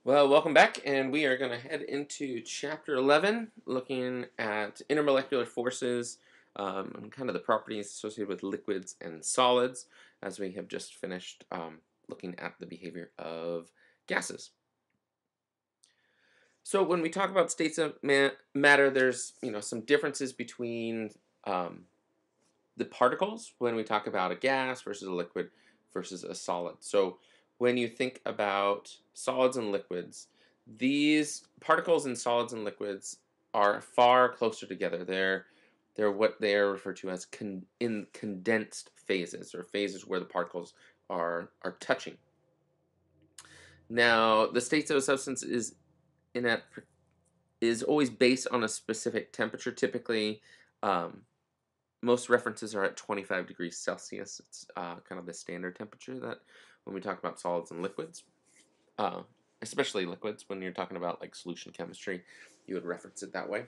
Well, welcome back, and we are going to head into Chapter 11, looking at intermolecular forces and kind of the properties associated with liquids and solids, as we have just finished looking at the behavior of gases. So when we talk about states of matter, there's some differences between the particles when we talk about a gas versus a liquid versus a solid. So when you think about solids and liquids, these particles in solids and liquids are far closer together. They're what they are referred to as in condensed phases, or phases where the particles are touching. Now, the states of a substance is always based on a specific temperature. Typically, most references are at 25 degrees Celsius. It's kind of the standard temperature that when we talk about solids and liquids, especially liquids, when you're talking about like solution chemistry, you would reference it that way.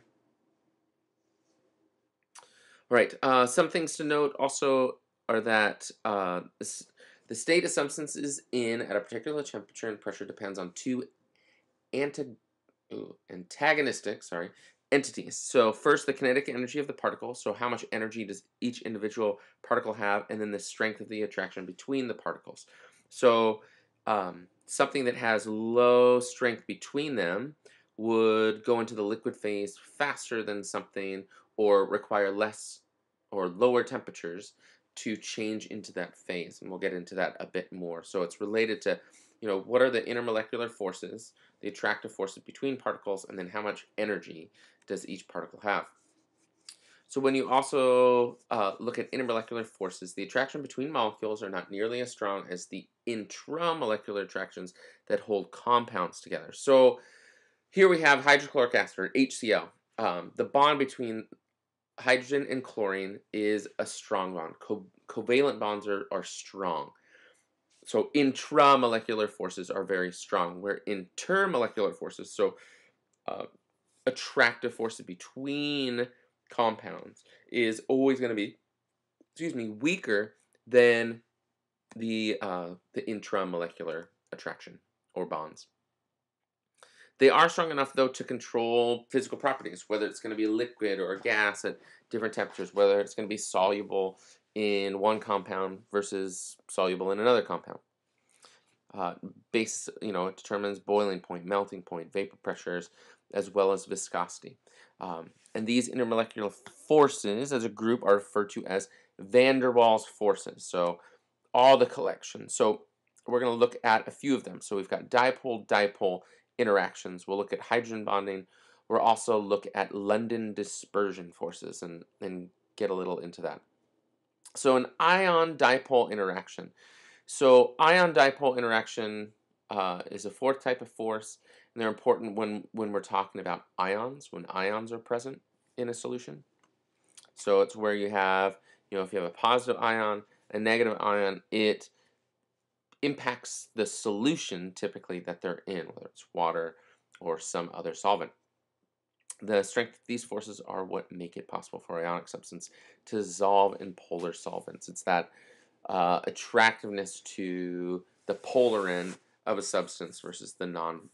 All right, some things to note also are that the state a substance is in at a particular temperature and pressure depends on two antagonistic entities. So first, the kinetic energy of the particle, so how much energy does each individual particle have, and then the strength of the attraction between the particles. So something that has low strength between them would go into the liquid phase faster than something, or require less or lower temperatures to change into that phase, and we'll get into that a bit more. So it's related to, what are the intermolecular forces, the attractive forces between particles, and then how much energy does each particle have. So when you also look at intermolecular forces, the attraction between molecules are not nearly as strong as the intramolecular attractions that hold compounds together. So here we have hydrochloric acid, or HCl. The bond between hydrogen and chlorine is a strong bond. Covalent bonds are strong. So intramolecular forces are very strong, where intermolecular forces, so attractive forces between compounds, is always going to be, weaker than the intramolecular attraction or bonds. They are strong enough, though, to control physical properties, whether it's going to be a liquid or a gas at different temperatures, whether it's going to be soluble in one compound versus soluble in another compound. It determines boiling point, melting point, vapor pressures, as well as viscosity. And these intermolecular forces, as a group, are referred to as van der Waals forces. So all the collections. So we're going to look at a few of them. So we've got dipole-dipole interactions. We'll look at hydrogen bonding. We'll also look at London dispersion forces and get a little into that. So an ion-dipole interaction. So ion-dipole interaction is a fourth type of force, and they're important when we're talking about ions, when ions are present in a solution. So it's where you have, if you have a positive ion, a negative ion, it impacts the solution typically that they're in, whether it's water or some other solvent. The strength of these forces are what make it possible for ionic substance to dissolve in polar solvents. It's that attractiveness to the polar end of a substance versus the non.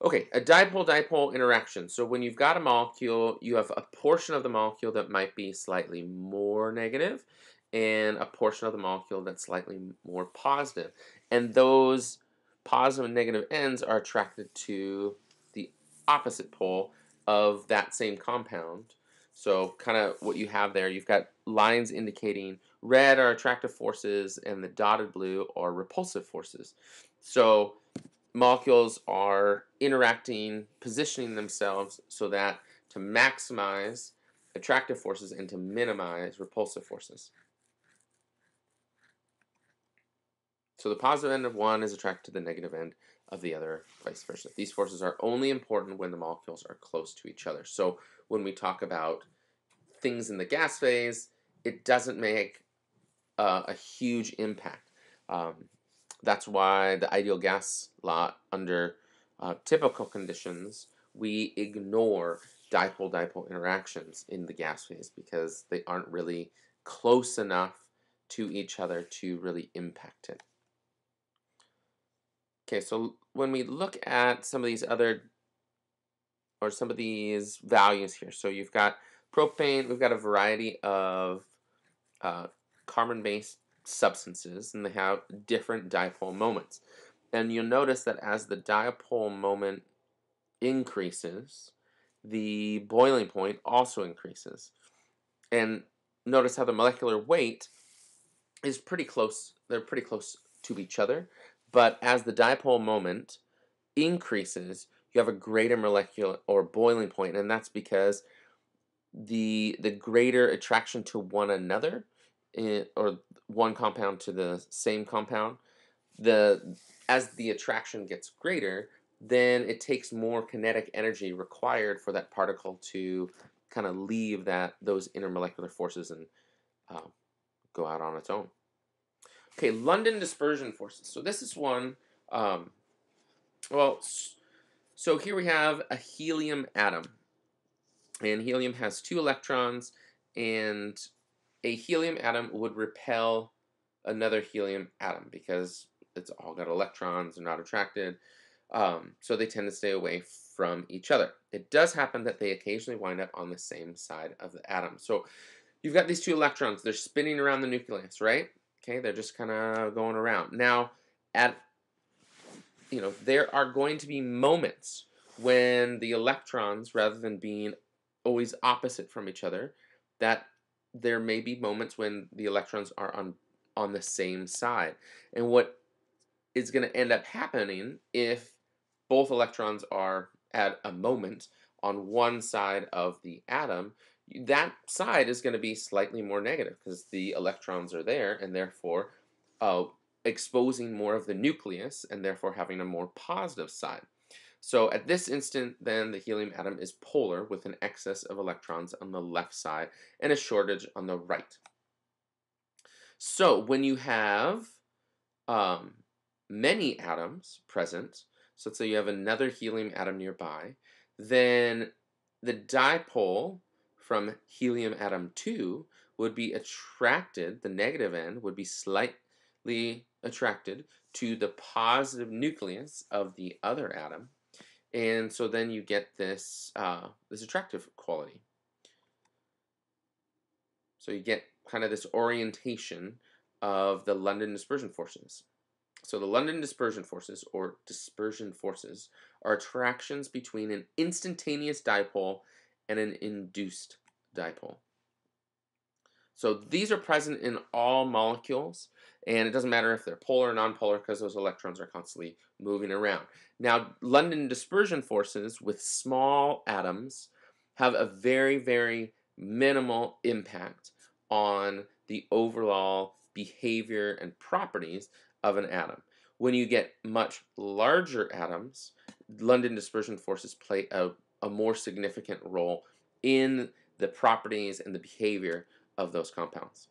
Okay, a dipole-dipole interaction. So when you've got a molecule, you have a portion of the molecule that might be slightly more negative and a portion of the molecule that's slightly more positive. And those positive and negative ends are attracted to the opposite pole of that same compound. So kind of what you have there, you've got lines indicating red are attractive forces and the dotted blue are repulsive forces. So molecules are interacting, positioning themselves so that to maximize attractive forces and to minimize repulsive forces. So the positive end of one is attracted to the negative end of the other, vice versa. These forces are only important when the molecules are close to each other. So when we talk about things in the gas phase, it doesn't make a huge impact. That's why the ideal gas law, under typical conditions, we ignore dipole-dipole interactions in the gas phase because they aren't really close enough to each other to really impact it. Okay, so when we look at some of these other or some of these values here, so you've got propane, we've got a variety of uh, carbon-based substances, and they have different dipole moments. And you'll notice that as the dipole moment increases, the boiling point also increases. And notice how the molecular weight is pretty close. They're pretty close to each other. But as the dipole moment increases, you have a greater molecular or boiling point, and that's because the greater attraction to one another, or one compound to the same compound, the as the attraction gets greater, then it takes more kinetic energy required for that particle to kind of leave those intermolecular forces and uh, go out on its own. Okay, London dispersion forces. So this is one. Um, well, so here we have a helium atom, and helium has 2 electrons, and a helium atom would repel another helium atom because it's all got electrons and not attracted. So they tend to stay away from each other. It does happen that they occasionally wind up on the same side of the atom. So you've got these 2 electrons. They're spinning around the nucleus, right? Okay, they're just kind of going around. Now, there are going to be moments when the electrons, rather than being always opposite from each other, that there may be moments when the electrons are on the same side. And what is going to end up happening if both electrons are at a moment on one side of the atom, that side is going to be slightly more negative because the electrons are there, and therefore exposing more of the nucleus, and therefore having a more positive side. So at this instant, then the helium atom is polar with an excess of electrons on the left side and a shortage on the right. So when you have many atoms present, so let's say you have another helium atom nearby, then the dipole from helium atom 2 would be attracted, the negative end would be slightly attracted to the positive nucleus of the other atom, and so then you get this attractive quality. So you get kind of this orientation of the London dispersion forces. So the London dispersion forces, or dispersion forces, are attractions between an instantaneous dipole and an induced dipole. So these are present in all molecules, and it doesn't matter if they're polar or nonpolar because those electrons are constantly moving around. Now, London dispersion forces with small atoms have a very, very minimal impact on the overall behavior and properties of an atom. When you get much larger atoms, London dispersion forces play a more significant role in the properties and the behavior of those compounds.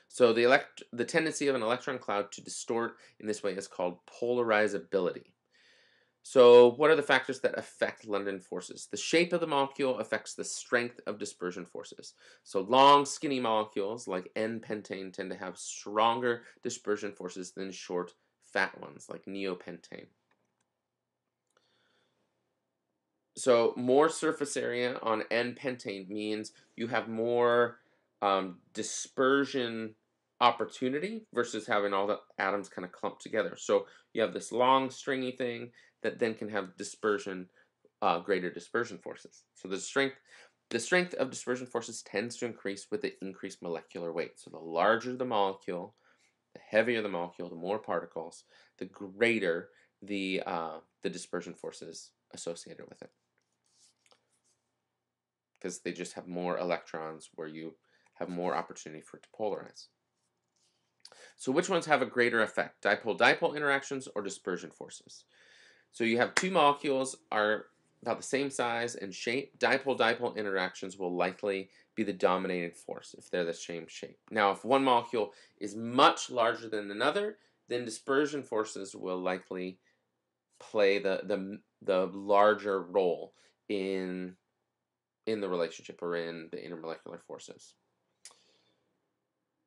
So the tendency of an electron cloud to distort in this way is called polarizability. So what are the factors that affect London forces? The shape of the molecule affects the strength of dispersion forces. So long, skinny molecules like N-pentane tend to have stronger dispersion forces than short, fat ones like neopentane. So more surface area on N-pentane means you have more dispersion opportunity versus having all the atoms kind of clumped together. So you have this long stringy thing that then can have greater dispersion forces. So the strength of dispersion forces tends to increase with the increased molecular weight. So the larger the molecule, the heavier the molecule, the more particles, the greater the dispersion forces associated with it, because they just have more electrons where you have more opportunity for it to polarize. So which ones have a greater effect? Dipole-dipole interactions or dispersion forces? So you have 2 molecules are about the same size and shape. Dipole-dipole interactions will likely be the dominating force if they're the same shape. Now, if one molecule is much larger than another, then dispersion forces will likely play the larger role in the relationship, or in the intermolecular forces.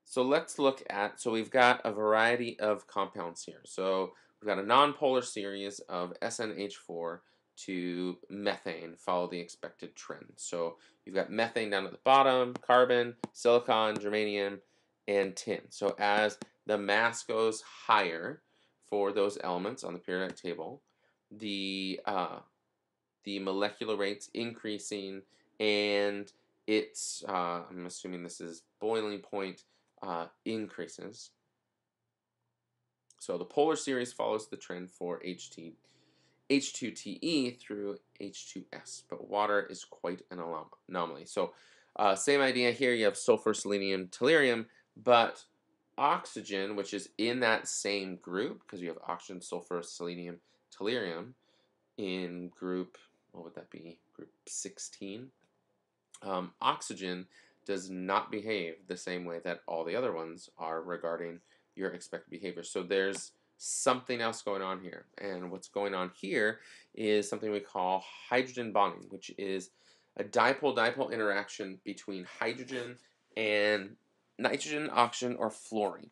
So let's look at, so we've got a variety of compounds here. So we've got a nonpolar series of SNH4 to methane, follow the expected trend. So you've got methane down at the bottom, carbon, silicon, germanium, and tin. So as the mass goes higher for those elements on the periodic table, the molecular rate's increasing, and it's, I'm assuming this is boiling point, increases. So the polar series follows the trend for H2TE through H2S, but water is quite an anomaly. So same idea here, you have sulfur, selenium, tellurium, but oxygen, which is in that same group, because you have oxygen, sulfur, selenium, tellurium, in group, what would that be, group 16? Oxygen does not behave the same way that all the other ones are regarding your expected behavior. So there's something else going on here. And what's going on here is something we call hydrogen bonding, which is a dipole-dipole interaction between hydrogen and nitrogen, oxygen, or fluorine.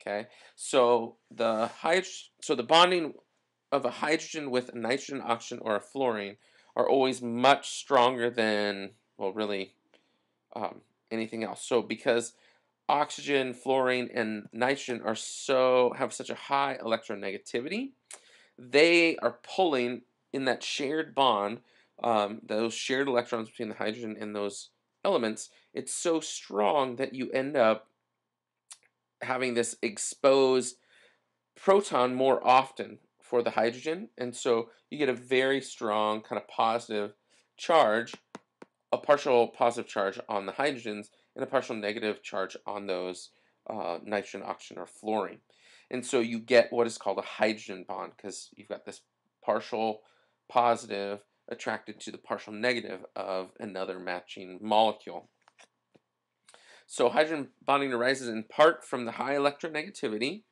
Okay, so the bonding of a hydrogen with a nitrogen, oxygen, or a fluorine are always much stronger than, well, really anything else. So because oxygen, fluorine, and nitrogen have such a high electronegativity, they are pulling in that shared bond, those shared electrons between the hydrogen and those elements. It's so strong that you end up having this exposed proton more often for the hydrogen, and so you get a very strong kind of positive charge, a partial positive charge on the hydrogens and a partial negative charge on those nitrogen, oxygen, or fluorine. And so you get what is called a hydrogen bond, because you've got this partial positive attracted to the partial negative of another matching molecule. So hydrogen bonding arises in part from the high electronegativity,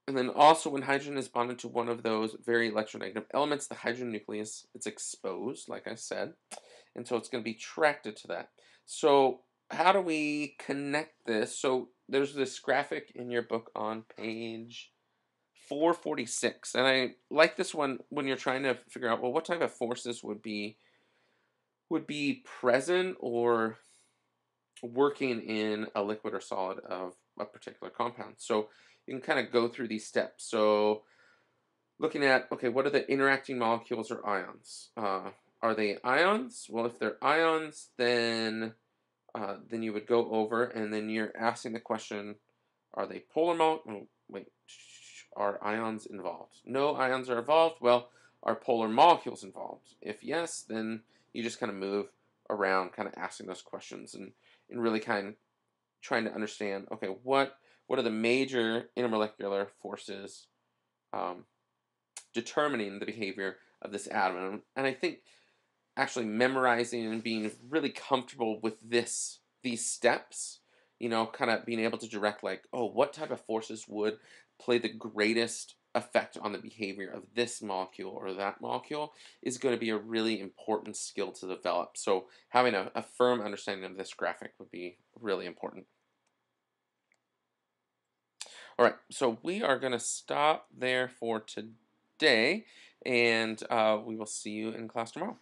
and then also when hydrogen is bonded to one of those very electronegative elements, the hydrogen nucleus, it's exposed, like I said, and so it's going to be attracted to that. So how do we connect this? So there's this graphic in your book on page 446, and I like this one when you're trying to figure out, well, what type of forces would be present or working in a liquid or solid of a particular compound. So you can kind of go through these steps. So looking at, okay, what are the interacting molecules or ions? Are they ions? Well, if they're ions, then you would go over and then you're asking the question, are they polar molecules? Wait, are ions involved? No ions are involved. Well, are polar molecules involved? If yes, then you just kind of move around, kind of asking those questions and really kind of trying to understand, okay, what are the major intermolecular forces determining the behavior of this atom? And I think actually memorizing and being really comfortable with these steps, kind of being able to direct, like, oh, what type of forces would play the greatest effect on the behavior of this molecule or that molecule is going to be a really important skill to develop. So having a firm understanding of this graphic would be really important. All right, so we are going to stop there for today, and we will see you in class tomorrow.